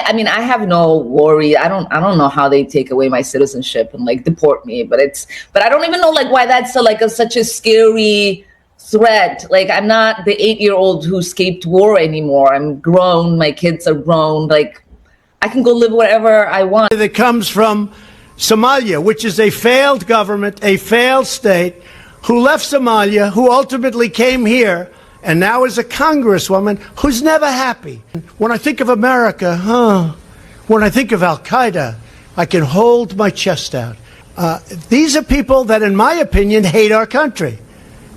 I mean, I have no worry. I don't know how they take away my citizenship and like deport me, but I don't even know like why that's such a scary threat. Like, I'm not the 8-year-old who escaped war anymore. I'm grown. My kids are grown. Like, I can go live wherever I want. That comes from Somalia, which is a failed government, a failed state, who left Somalia, who ultimately came here, and now is a congresswoman who's never happy. When I think of America, when I think of Al-Qaeda, I can hold my chest out. These are people that, in my opinion, hate our country.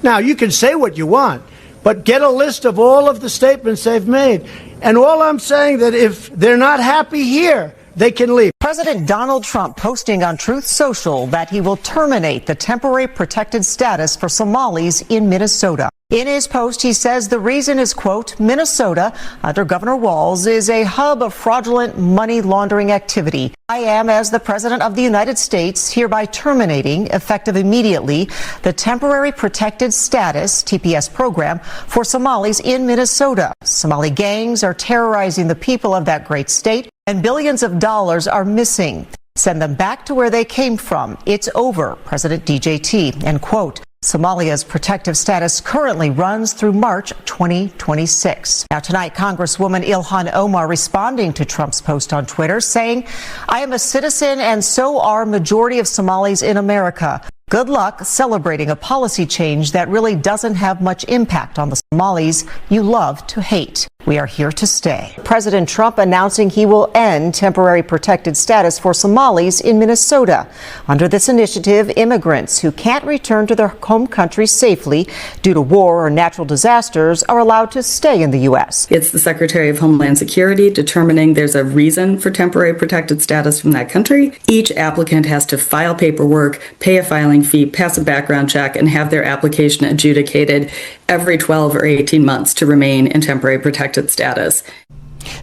Now, you can say what you want, but get a list of all of the statements they've made. And all I'm saying that if they're not happy here, they can leave. President Donald Trump posting on Truth Social that he will terminate the temporary protected status for Somalis in Minnesota. In his post, he says the reason is, quote, Minnesota, under Governor Walz, is a hub of fraudulent money laundering activity. I am, as the President of the United States, hereby terminating, effective immediately, the temporary protected status, TPS program, for Somalis in Minnesota. Somali gangs are terrorizing the people of that great state, and billions of dollars are missing. Send them back to where they came from. It's over, President DJT, end quote. Somalia's protective status currently runs through March 2026. Now tonight, Congresswoman Ilhan Omar responding to Trump's post on Twitter, saying, I am a citizen and so are majority of Somalis in America. Good luck celebrating a policy change that really doesn't have much impact on the Somalis you love to hate. We are here to stay. President Trump announcing he will end temporary protected status for Somalis in Minnesota. Under this initiative, immigrants who can't return to their home country safely due to war or natural disasters are allowed to stay in the U.S. It's the Secretary of Homeland Security determining there's a reason for temporary protected status from that country. Each applicant has to file paperwork, pay a filing fee, pass a background check, and have their application adjudicated every 12 or 18 months to remain in temporary protected status.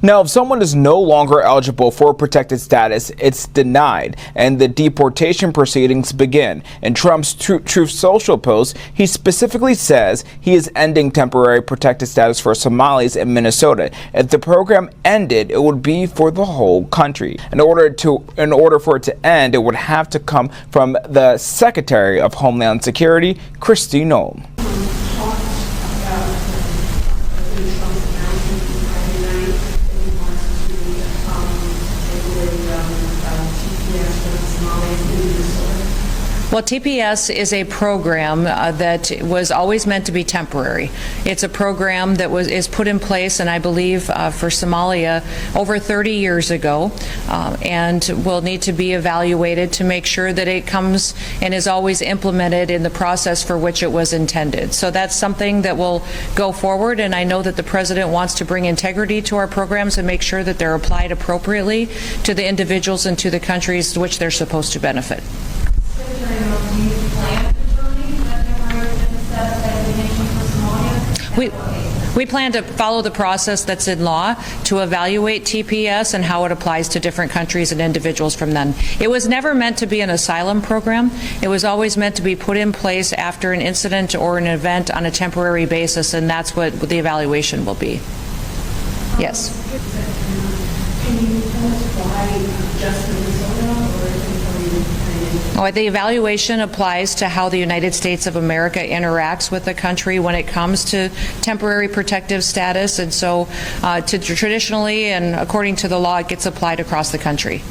Now, if someone is no longer eligible for protected status, it's denied, and the deportation proceedings begin. In Trump's Truth Social post, he specifically says he is ending temporary protected status for Somalis in Minnesota. If the program ended, it would be for the whole country. In order for it to end, it would have to come from the Secretary of Homeland Security, Kristi Noem. Well, TPS is a program that was always meant to be temporary. It's a program that is put in place, and I believe for Somalia over 30 years ago, and will need to be evaluated to make sure that it comes and is always implemented in the process for which it was intended. So that's something that will go forward, and I know that the President wants to bring integrity to our programs and make sure that they're applied appropriately to the individuals and to the countries to which they're supposed to benefit. We plan to follow the process that's in law to evaluate TPS and how it applies to different countries and individuals from them. It was never meant to be an asylum program. It was always meant to be put in place after an incident or an event on a temporary basis, and that's what the evaluation will be. Yes. Can you tell us why just Minnesota, or the evaluation applies to how the United States of America interacts with the country when it comes to temporary protective status, and so traditionally and according to the law, it gets applied across the country.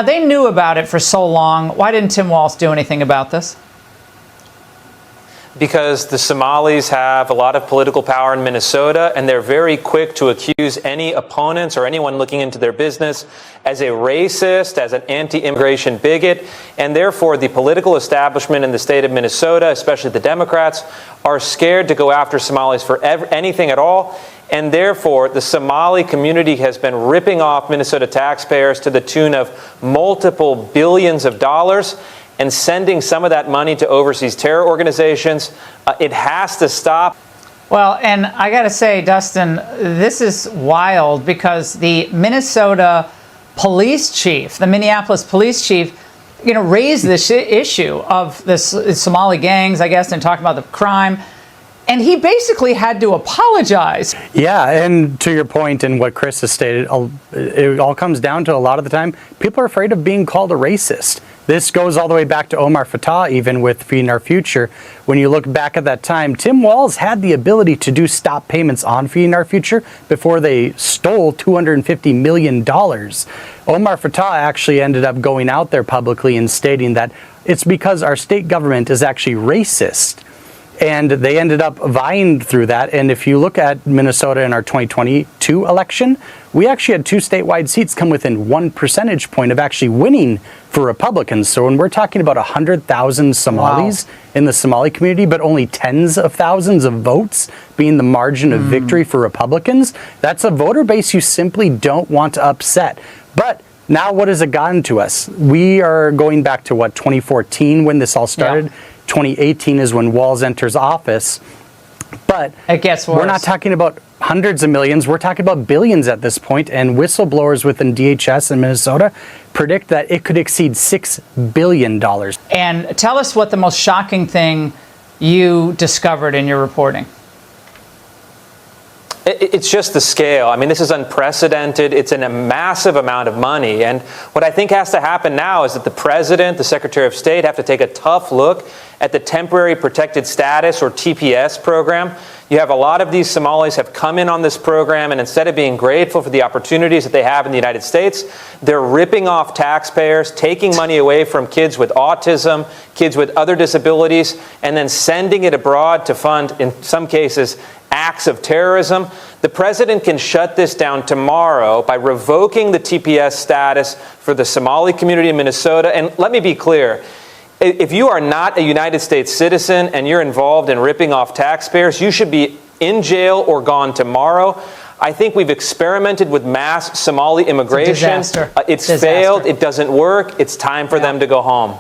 They knew about it for so long. Why didn't Tim Walz do anything about this? Because the Somalis have a lot of political power in Minnesota, and they're very quick to accuse any opponents or anyone looking into their business as a racist, as an anti-immigration bigot, and therefore the political establishment in the state of Minnesota, especially the Democrats, are scared to go after Somalis for anything at all, and therefore the Somali community has been ripping off Minnesota taxpayers to the tune of multiple billions of dollars, and sending some of that money to overseas terror organizations. It has to stop. Well, and I got to say, Dustin, this is wild because the Minnesota police chief, the Minneapolis police chief, raised this issue of the Somali gangs, I guess, and talked about the crime. And he basically had to apologize. Yeah, and to your point and what Chris has stated, it all comes down to a lot of the time, people are afraid of being called a racist. This goes all the way back to Omar Fattah, even with Feeding Our Future. When you look back at that time, Tim Walz had the ability to do stop payments on Feeding Our Future before they stole $250 million. Omar Fattah actually ended up going out there publicly and stating that it's because our state government is actually racist. And they ended up vying through that. And if you look at Minnesota in our 2022 election, we actually had 2 statewide seats come within 1 percentage point of actually winning for Republicans. So when we're talking about 100,000 Somalis in the Somali community, but only tens of thousands of votes being the margin of victory for Republicans, that's a voter base you simply don't want to upset. But now what has it gotten to us? We are going back to, 2014 when this all started? Yeah. 2018 is when Walz enters office. But it gets worse. We're not talking about hundreds of millions. We're talking about billions at this point. And whistleblowers within DHS in Minnesota predict that it could exceed $6 billion. And tell us what the most shocking thing you discovered in your reporting. It's just the scale. I mean, this is unprecedented. It's in a massive amount of money. And what I think has to happen now is that the president, the secretary of state have to take a tough look at the temporary protected status or TPS program. You have a lot of these Somalis have come in on this program, and instead of being grateful for the opportunities that they have in the United States, they're ripping off taxpayers, taking money away from kids with autism, kids with other disabilities, and then sending it abroad to fund, in some cases, acts of terrorism. The president can shut this down tomorrow by revoking the TPS status for the Somali community in Minnesota. And let me be clear, if you are not a United States citizen and you're involved in ripping off taxpayers, you should be in jail or gone tomorrow. I think we've experimented with mass Somali immigration. It's failed. It doesn't work. It's time for them to go home.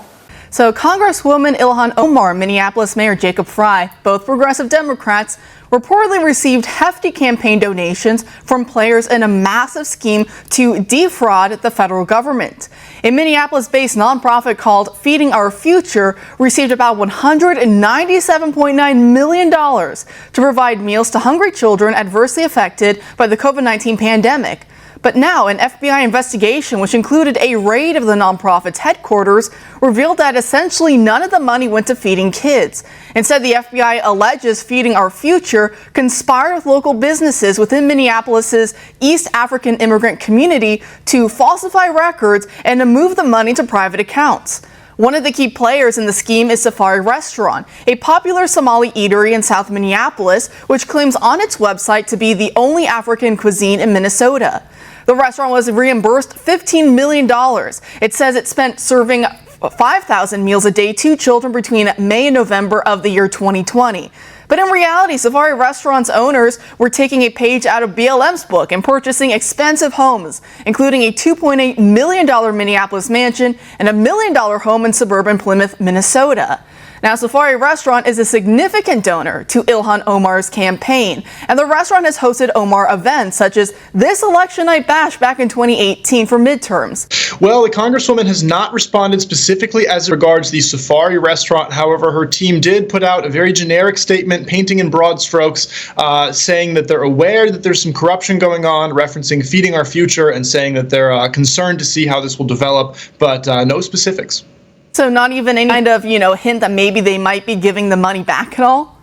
So Congresswoman Ilhan Omar, Minneapolis Mayor Jacob Frey, both progressive Democrats, reportedly received hefty campaign donations from players in a massive scheme to defraud the federal government. A Minneapolis-based nonprofit called Feeding Our Future received about $197.9 million to provide meals to hungry children adversely affected by the COVID-19 pandemic. But now, an FBI investigation, which included a raid of the nonprofit's headquarters, revealed that essentially none of the money went to feeding kids. Instead, the FBI alleges Feeding Our Future conspired with local businesses within Minneapolis's East African immigrant community to falsify records and to move the money to private accounts. One of the key players in the scheme is Safari Restaurant, a popular Somali eatery in South Minneapolis, which claims on its website to be the only African cuisine in Minnesota. The restaurant was reimbursed $15 million. It says it spent serving 5,000 meals a day to children between May and November of the year 2020. But in reality, Safari Restaurant's owners were taking a page out of BLM's book and purchasing expensive homes, including a $2.8 million Minneapolis mansion and a $1 million home in suburban Plymouth, Minnesota. Now, Safari Restaurant is a significant donor to Ilhan Omar's campaign, and the restaurant has hosted Omar events such as this election night bash back in 2018 for midterms. Well, the Congresswoman has not responded specifically as regards the Safari Restaurant. However, her team did put out a very generic statement, painting in broad strokes, saying that they're aware that there's some corruption going on, referencing Feeding Our Future, and saying that they're concerned to see how this will develop, but no specifics. So not even any kind of, hint that maybe they might be giving the money back at all?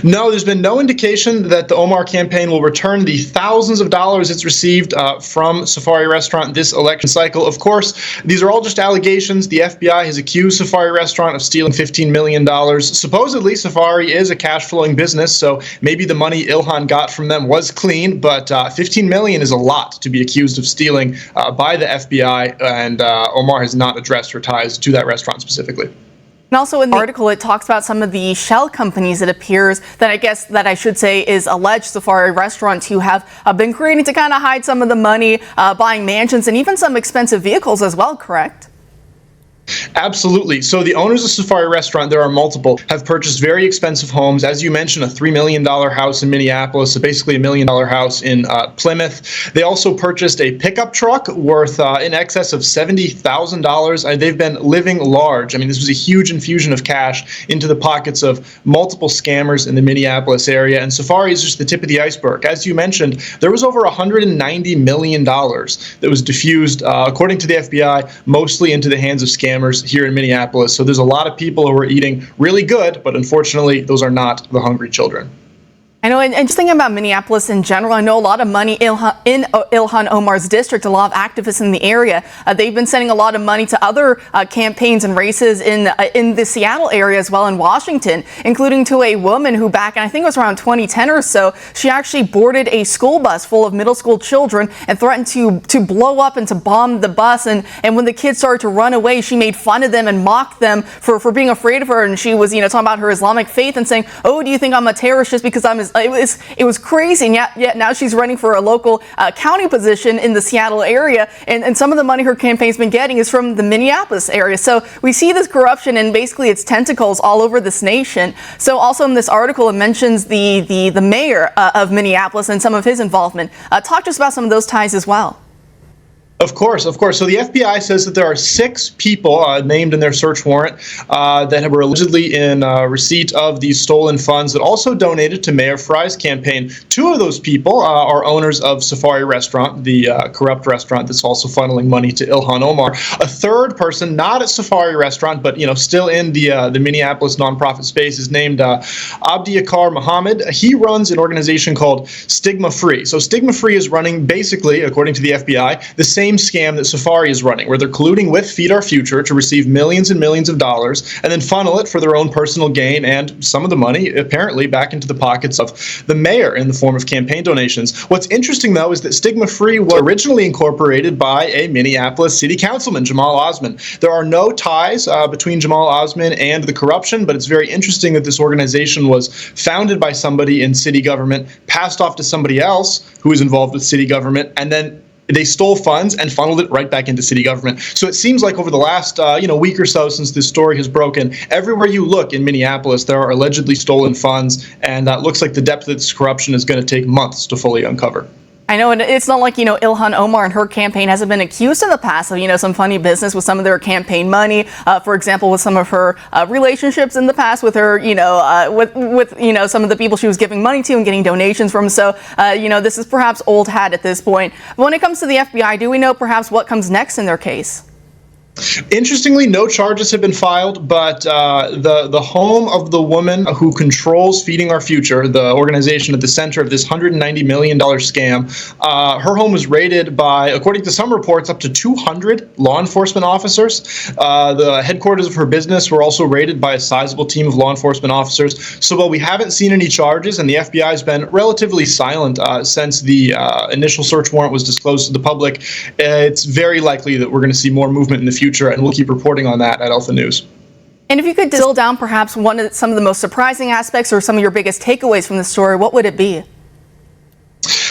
No, there's been no indication that the Omar campaign will return the thousands of dollars it's received from Safari Restaurant this election cycle. Of course, these are all just allegations. The FBI has accused Safari Restaurant of stealing $15 million. Supposedly, Safari is a cash-flowing business, so maybe the money Ilhan got from them was clean, but $15 million is a lot to be accused of stealing by the FBI, and Omar has not addressed her ties to that restaurant specifically. And also in the article, it talks about some of the shell companies, it appears, that I should say is alleged Safari Restaurants who have been creating to kind of hide some of the money, buying mansions and even some expensive vehicles as well, correct? Absolutely. So the owners of Safari Restaurant, there are multiple, have purchased very expensive homes. As you mentioned, a $3 million house in Minneapolis, so basically $1 million house in Plymouth. They also purchased a pickup truck worth in excess of $70,000. And they've been living large. I mean, this was a huge infusion of cash into the pockets of multiple scammers in the Minneapolis area. And Safari is just the tip of the iceberg. As you mentioned, there was over $190 million that was diffused, according to the FBI, mostly into the hands of scammers here in Minneapolis. So there's a lot of people who are eating really good, but unfortunately, those are not the hungry children. I know, and just thinking about Minneapolis in general, I know a lot of money in Ilhan Omar's district, a lot of activists in the area. They've been sending a lot of money to other campaigns and races in the Seattle area as well, in Washington, including to a woman who back in, I think it was around 2010 or so, she actually boarded a school bus full of middle school children and threatened to blow up and to bomb the bus. And when the kids started to run away, she made fun of them and mocked them for being afraid of her. And she was, talking about her Islamic faith and saying, "Oh, do you think I'm a terrorist just because I'm It was crazy, and yet now she's running for a local county position in the Seattle area, and some of the money her campaign's been getting is from the Minneapolis area. So we see this corruption and basically its tentacles all over this nation. So also in this article, it mentions the mayor of Minneapolis and some of his involvement. Talk to us about some of those ties as well. Of course. So the FBI says that there are 6 people named in their search warrant that were allegedly in receipt of these stolen funds that also donated to Mayor Fry's campaign. 2 of those people are owners of Safari Restaurant, the corrupt restaurant that's also funneling money to Ilhan Omar. A third person, not at Safari Restaurant, but still in the Minneapolis nonprofit space, is named Abdiakar Muhammad. He runs an organization called Stigma Free. So Stigma Free is running, basically, according to the FBI, the same scam that Safari is running, where they're colluding with Feed Our Future to receive millions and millions of dollars and then funnel it for their own personal gain and some of the money, apparently, back into the pockets of the mayor in the form of campaign donations. What's interesting, though, is that Stigma Free was originally incorporated by a Minneapolis city councilman, Jamal Osman. There are no ties between Jamal Osman and the corruption, but it's very interesting that this organization was founded by somebody in city government, passed off to somebody else who is involved with city government, and then they stole funds and funneled it right back into city government. So it seems like over the last week or so since this story has broken, everywhere you look in Minneapolis, there are allegedly stolen funds, and it looks like the depth of this corruption is going to take months to fully uncover. I know, and it's not like, Ilhan Omar and her campaign hasn't been accused in the past of, some funny business with some of their campaign money. For example, with some of her relationships in the past with her, with some of the people she was giving money to and getting donations from. So, this is perhaps old hat at this point. But when it comes to the FBI, do we know perhaps what comes next in their case? Interestingly, no charges have been filed, but the home of the woman who controls Feeding Our Future, the organization at the center of this $190 million scam, her home was raided by, according to some reports, up to 200 law enforcement officers. The headquarters of her business were also raided by a sizable team of law enforcement officers. So while we haven't seen any charges, and the FBI has been relatively silent since the initial search warrant was disclosed to the public, it's very likely that we're going to see more movement in the future, and we'll keep reporting on that at Alpha News. And if you could distill down perhaps some of the most surprising aspects or some of your biggest takeaways from the story, what would it be?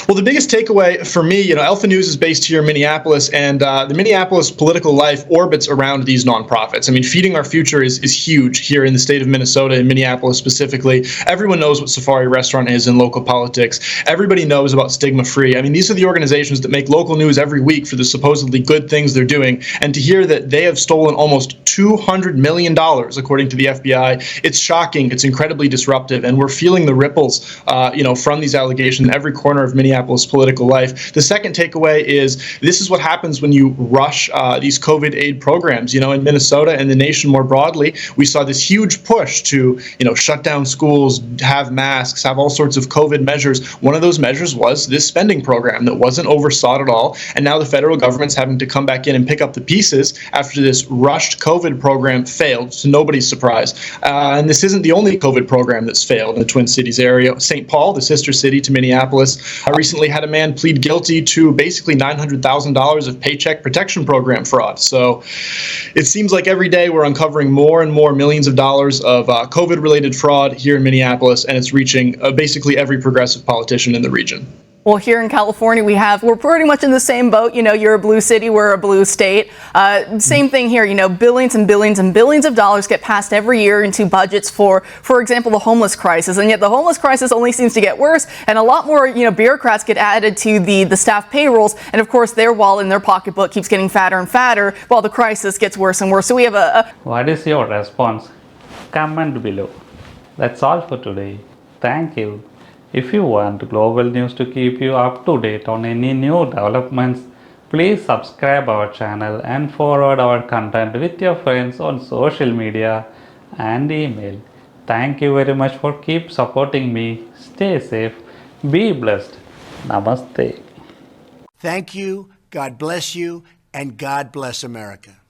Well, the biggest takeaway for me, Alpha News is based here in Minneapolis, and the Minneapolis political life orbits around these nonprofits. I mean, Feeding Our Future is huge here in the state of Minnesota, in Minneapolis specifically. Everyone knows what Safari Restaurant is in local politics. Everybody knows about Stigma Free. I mean, these are the organizations that make local news every week for the supposedly good things they're doing. And to hear that they have stolen almost $200 million, according to the FBI, it's shocking. It's incredibly disruptive, and we're feeling the ripples, from these allegations in every corner of Minneapolis political life. The second takeaway is this is what happens when you rush these COVID aid programs. In Minnesota and the nation more broadly, we saw this huge push to, shut down schools, have masks, have all sorts of COVID measures. One of those measures was this spending program that wasn't oversought at all. And now the federal government's having to come back in and pick up the pieces after this rushed COVID program failed, to nobody's surprise. And this isn't the only COVID program that's failed in the Twin Cities area. St. Paul, the sister city to Minneapolis, recently had a man plead guilty to basically $900,000 of Paycheck Protection Program fraud. So it seems like every day we're uncovering more and more millions of dollars of COVID-related fraud here in Minneapolis, and it's reaching basically every progressive politician in the region. Well, here in California, we're pretty much in the same boat. You know, you're a blue city, we're a blue state. Same thing here. You know, billions and billions and billions of dollars get passed every year into budgets for example, the homeless crisis. And yet the homeless crisis only seems to get worse. And a lot more, you know, bureaucrats get added to the staff payrolls. And of course, their wallet in their pocketbook keeps getting fatter and fatter while the crisis gets worse and worse. So we have What is your response? Comment below. That's all for today. Thank you. If you want global news to keep you up to date on any new developments, please subscribe our channel and forward our content with your friends on social media and email. Thank you very much for keep supporting me. Stay safe. Be blessed. Namaste. Thank you, God bless you, and God bless America.